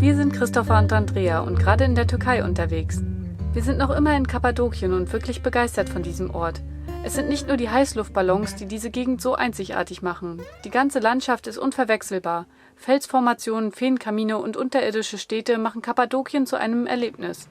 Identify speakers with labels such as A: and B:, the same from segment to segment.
A: Wir sind Christopher und Andrea und gerade in der Türkei unterwegs. Wir sind noch immer in Kappadokien und wirklich begeistert von diesem Ort. Es sind nicht nur die Heißluftballons, die diese Gegend so einzigartig machen. Die ganze Landschaft ist unverwechselbar. Felsformationen, Feenkamine und unterirdische Städte machen Kappadokien zu einem Erlebnis.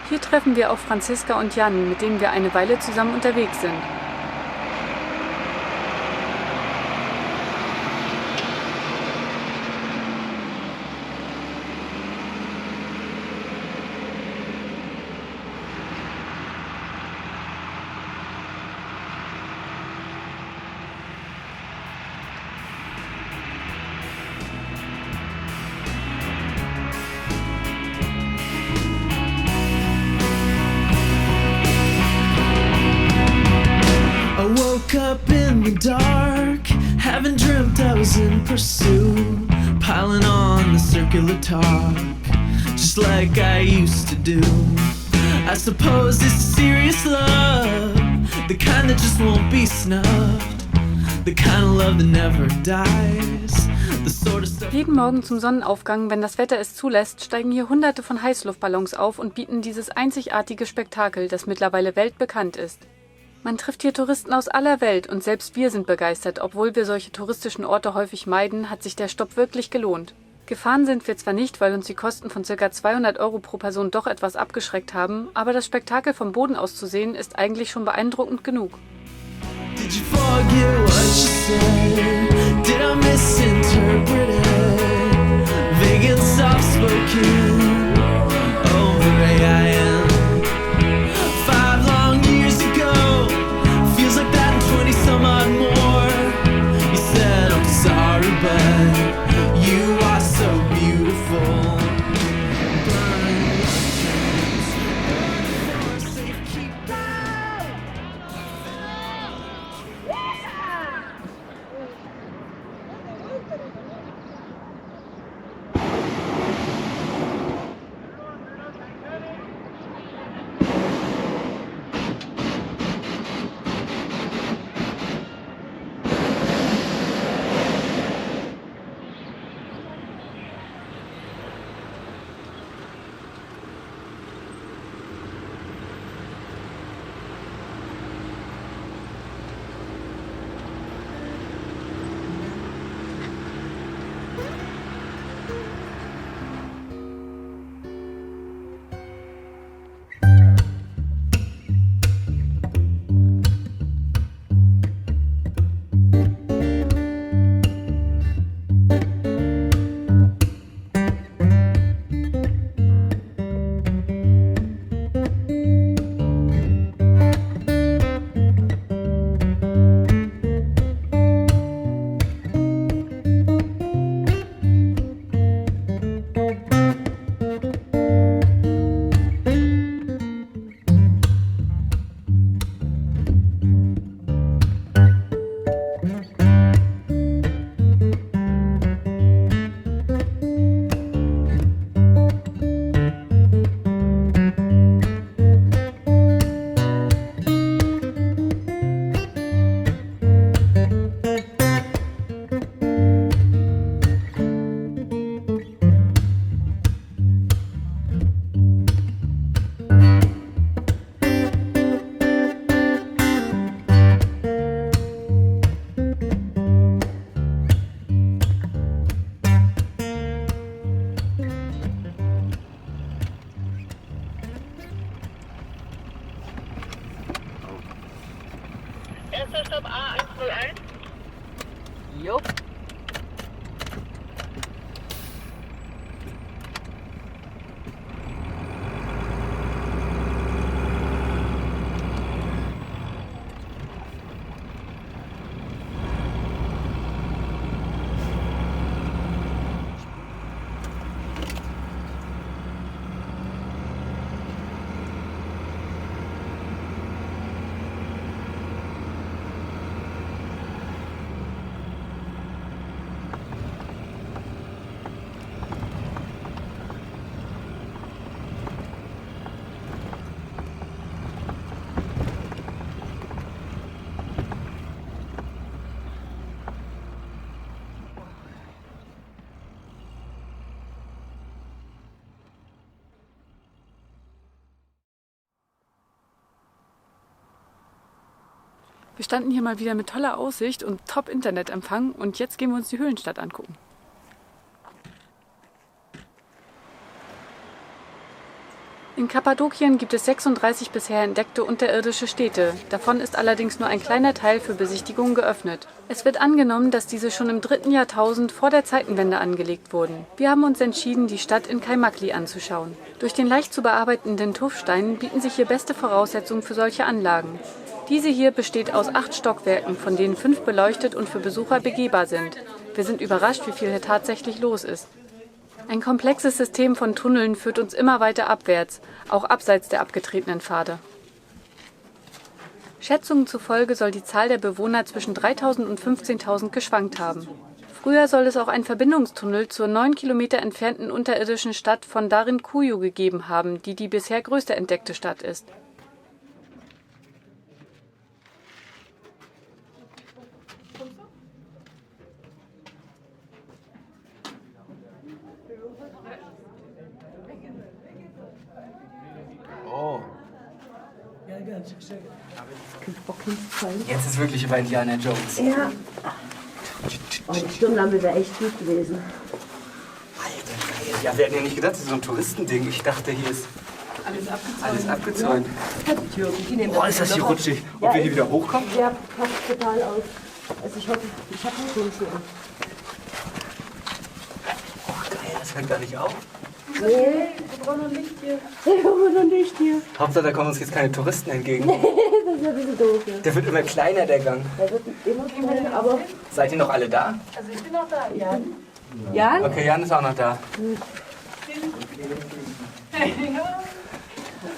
A: Hier treffen wir auf Franziska und Jan, mit denen wir eine Weile zusammen unterwegs sind.
B: I woke up in the dark, having dreamt I was in pursuit, piling on the circular talk, just like I used to do. I suppose this is serious love, the kind that just won't be snuffed, the kind of love that never dies, the sort of stuff.
A: Jeden Morgen zum Sonnenaufgang, wenn das Wetter es zulässt, steigen hier Hunderte von Heißluftballons auf und bieten dieses einzigartige Spektakel, das mittlerweile weltbekannt ist. Man trifft hier Touristen aus aller Welt und selbst wir sind begeistert. Obwohl wir solche touristischen Orte häufig meiden, hat sich der Stopp wirklich gelohnt. Gefahren sind wir zwar nicht, weil uns die Kosten von ca. 200 € pro Person doch etwas abgeschreckt haben, aber das Spektakel vom Boden aus zu sehen, ist eigentlich schon beeindruckend genug.
B: Did you forget what you said? Did I misinterpret it? Vague and soft-spoken over AIM. 5 long years ago, feels like that in 20 some odd more. You said I'm sorry, but you are so beautiful. Burn your dreams, safe keep
C: Erster Stopp A101.
A: Jo. Wir standen hier mal wieder mit toller Aussicht und Top-Internetempfang und jetzt gehen wir uns die Höhlenstadt angucken. In Kappadokien gibt es 36 bisher entdeckte unterirdische Städte. Davon ist allerdings nur ein kleiner Teil für Besichtigungen geöffnet. Es wird angenommen, dass diese schon im 3. Jahrtausend vor der Zeitenwende angelegt wurden. Wir haben uns entschieden, die Stadt in Kaimakli anzuschauen. Durch den leicht zu bearbeitenden Tuffstein bieten sich hier beste Voraussetzungen für solche Anlagen. Diese hier besteht aus 8 Stockwerken, von denen 5 beleuchtet und für Besucher begehbar sind. Wir sind überrascht, wie viel hier tatsächlich los ist. Ein komplexes System von Tunneln führt uns immer weiter abwärts, auch abseits der abgetretenen Pfade. Schätzungen zufolge soll die Zahl der Bewohner zwischen 3.000 und 15.000 geschwankt haben. Früher soll es auch einen Verbindungstunnel zur 9 Kilometer entfernten unterirdischen Stadt von Darinkuyu gegeben haben, die die bisher größte entdeckte Stadt ist.
D: Oh.
E: Jetzt ist wirklich über Indiana Jones.
F: Ja. Oh, die Sturmlampe wäre echt gut gewesen.
E: Alter, geil. Ja, wir hatten ja nicht gedacht, das ist so ein Touristending. Ich dachte, hier ist alles abgezäunt. Oh, ist das hier rutschig. Ob wir hier wieder hochkommen?
F: Ja, passt total aus. Also ich hoffe, ich habe einen Turnschuh.
E: Oh, geil, das hört gar nicht auf.
F: Nee, wir brauchen noch Licht hier. Wir brauchen noch Licht hier.
E: Hauptsache, da kommen uns jetzt keine Touristen entgegen.
F: Das ist ja ein bisschen doof. Ja.
E: Der wird immer kleiner, der Gang.
F: Der wird immer kleiner, aber...
E: Seid ihr noch alle da?
F: Also ich bin noch da, Jan. Jan?
E: Okay, Jan ist auch noch da.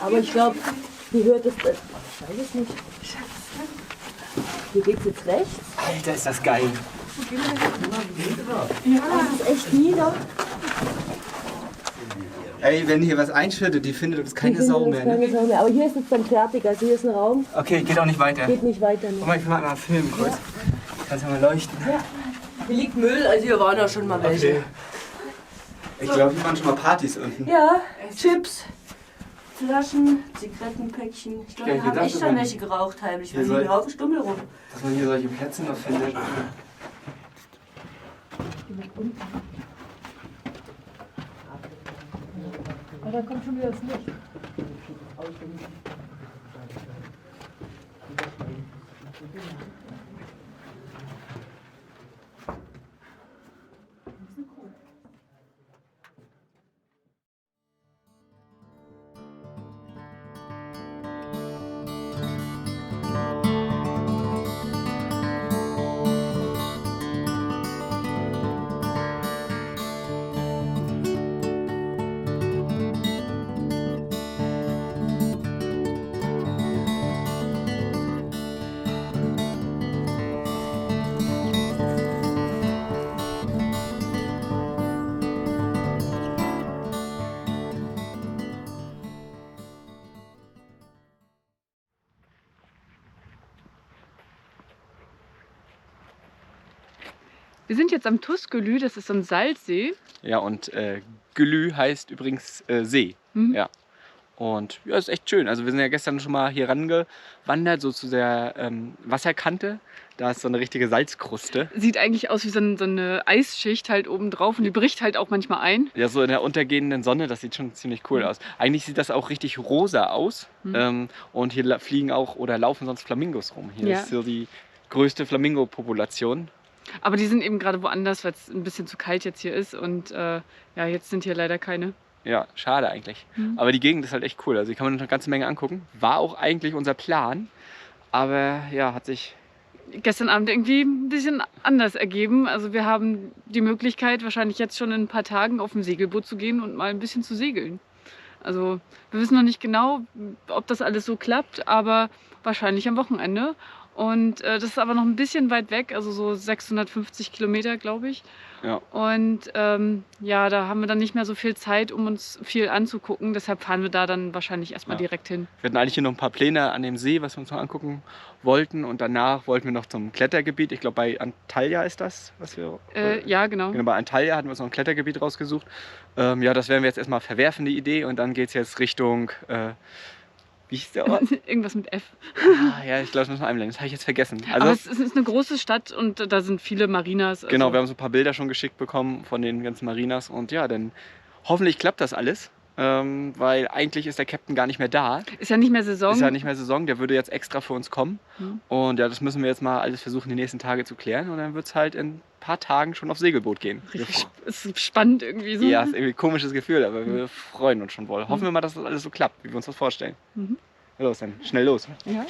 F: Aber ich glaube, wie hört es denn? Ich weiß es nicht. Hier geht's jetzt rechts.
E: Alter, ist das geil.
F: Ja, das ist echt nieder.
E: Ey, wenn hier was einschüttet, die findet uns keine Sau mehr. Ne?
F: Keine Sau mehr. Aber hier ist jetzt dann fertig. Also hier ist ein Raum.
E: Okay, geht auch nicht weiter.
F: Geht nicht weiter.
E: Guck mal, ich will mal filmen kurz. Kannst du mal leuchten?
F: Ja. Hier liegt Müll, also hier waren ja schon mal welche.
E: Okay. Ich glaube, hier waren schon mal Partys unten.
F: Ja, Chips, Flaschen, Zigarettenpäckchen. Ich glaube,
E: Ja,
F: wir haben
E: gedacht,
F: echt schon welche geraucht heimlich, weil
E: Hier
F: hier
E: soll-
F: ein Haufen Stummel rum.
E: Dass man hier solche Plätze noch findet.
F: Aber da kommt schon wieder das Licht.
A: Wir sind jetzt am Tuskelü, das ist so ein Salzsee.
D: Ja, und Gülü heißt übrigens See.
A: Mhm.
D: Ja. Und ja, ist echt schön. Also wir sind ja gestern schon mal hier rangewandert, so zu der Wasserkante. Da ist so eine richtige Salzkruste.
A: Sieht eigentlich aus wie so eine Eisschicht halt oben drauf und die bricht halt auch manchmal ein.
D: Ja, so in der untergehenden Sonne, das sieht schon ziemlich cool aus. Eigentlich sieht das auch richtig rosa aus. Und hier fliegen auch oder laufen sonst Flamingos rum. Hier
A: Ja.
D: ist so die größte Flamingo-Population.
A: Aber die sind eben gerade woanders, weil es ein bisschen zu kalt jetzt hier ist und ja, jetzt sind hier leider keine.
D: Ja, schade eigentlich. Aber die Gegend ist halt echt cool. Also hier kann man noch eine ganze Menge angucken. War auch eigentlich unser Plan. Aber ja, hat sich...
A: Gestern Abend irgendwie ein bisschen anders ergeben. Also wir haben die Möglichkeit, wahrscheinlich jetzt schon in ein paar Tagen auf ein Segelboot zu gehen und mal ein bisschen zu segeln. Also wir wissen noch nicht genau, ob das alles so klappt, aber wahrscheinlich am Wochenende. Und das ist aber noch ein bisschen weit weg, also so 650 Kilometer, glaube ich.
D: Ja.
A: Und ja, da haben wir dann nicht mehr so viel Zeit, um uns viel anzugucken. Deshalb fahren wir da dann wahrscheinlich erstmal direkt hin.
D: Wir hatten eigentlich hier noch ein paar Pläne an dem See, was wir uns noch angucken wollten. Und danach wollten wir noch zum Klettergebiet. Ich glaube, bei Antalya ist das, was wir...
A: Ja, genau.
D: Genau, bei Antalya hatten wir uns noch ein Klettergebiet rausgesucht. Ja, das werden wir jetzt erstmal verwerfen, die Idee. Und dann geht es jetzt Richtung Wie hieß der Ort?
A: Irgendwas mit F.
D: Ah, ja, ich glaube, das müssen wir einblenden. Das habe ich jetzt vergessen.
A: Aber
D: Also,
A: es ist eine große Stadt und da sind viele Marinas. Also
D: genau, wir haben so ein paar Bilder schon geschickt bekommen von den ganzen Marinas. Und ja, dann hoffentlich klappt das alles. Weil eigentlich ist der Captain gar nicht mehr da.
A: ist ja nicht mehr Saison.
D: Ist ja nicht mehr Saison, der würde jetzt extra für uns kommen. Und ja, das müssen wir jetzt mal alles versuchen, die nächsten Tage zu klären. Und dann wird es halt in ein paar Tagen schon aufs Segelboot gehen.
A: Richtig ist spannend irgendwie so.
D: Ja, ist irgendwie ein komisches Gefühl, aber wir freuen uns schon wohl. Hoffen wir mal, dass das alles so klappt, wie wir uns das vorstellen. Na los, dann schnell los.
A: Ja.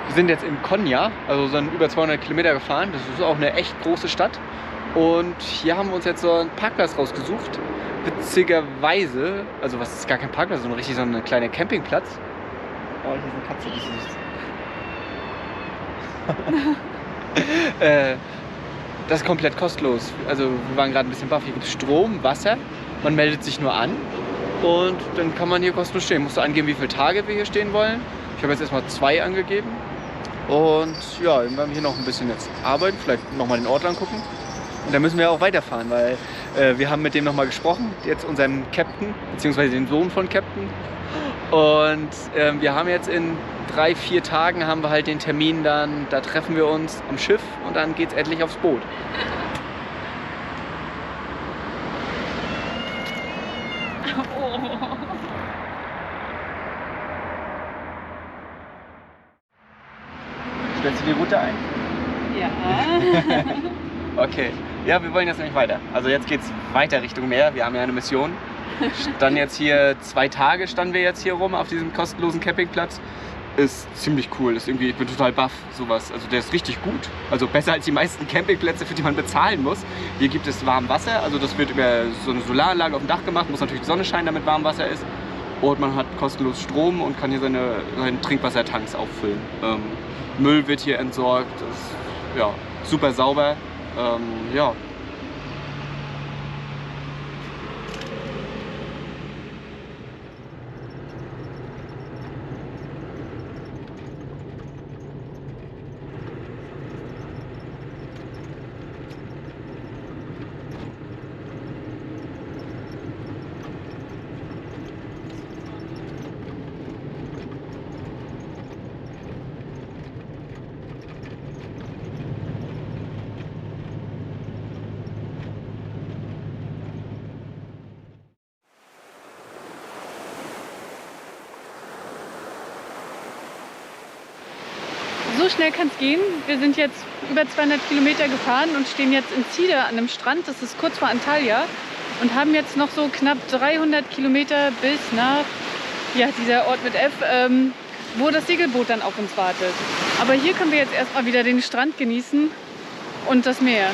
D: Wir sind jetzt in Konya, also sind über 200 Kilometer gefahren. Das ist auch eine echt große Stadt. Und hier haben wir uns jetzt so einen Parkplatz rausgesucht. Witzigerweise, also was ist gar kein Parkplatz, sondern richtig so ein kleiner Campingplatz. Oh, hier ist eine Katze, die süß. Das ist komplett kostenlos. Also wir waren gerade ein bisschen baff. Hier gibt es Strom, Wasser. Man meldet sich nur an und dann kann man hier kostenlos stehen. Musst du angeben, wie viele Tage wir hier stehen wollen. Ich habe jetzt erstmal 2 angegeben. Und ja, wir werden hier noch ein bisschen jetzt arbeiten, vielleicht nochmal den Ort angucken. Und dann müssen wir auch weiterfahren, weil wir haben mit dem nochmal gesprochen, jetzt unserem Captain, beziehungsweise den Sohn von Captain. Und wir haben jetzt in 3-4 Tagen haben wir halt den Termin dann, da treffen wir uns am Schiff und dann geht's endlich aufs Boot. Stellst du die Route ein?
A: Ja.
D: Okay. Ja, wir wollen jetzt nämlich weiter. Also jetzt geht's weiter Richtung Meer. Wir haben ja eine Mission. Standen jetzt hier 2 Tage, standen wir jetzt hier rum auf diesem kostenlosen Campingplatz. Ist ziemlich cool. Ist irgendwie, ich bin total baff, sowas. Also der ist richtig gut. Also besser als die meisten Campingplätze, für die man bezahlen muss. Hier gibt es warmes Wasser. Also das wird über so eine Solaranlage auf dem Dach gemacht. Muss natürlich die Sonne scheinen, damit warm Wasser ist. Und man hat kostenlos Strom und kann hier seine Trinkwassertanks auffüllen. Müll wird hier entsorgt. Ist, ja, super sauber. Ja.
A: So schnell kann es gehen. Wir sind jetzt über 200 Kilometer gefahren und stehen jetzt in Side an einem Strand. Das ist kurz vor Antalya. Und haben jetzt noch so knapp 300 Kilometer bis nach dieser Ort mit F, wo das Segelboot dann auf uns wartet. Aber hier können wir jetzt erstmal wieder den Strand genießen und das Meer.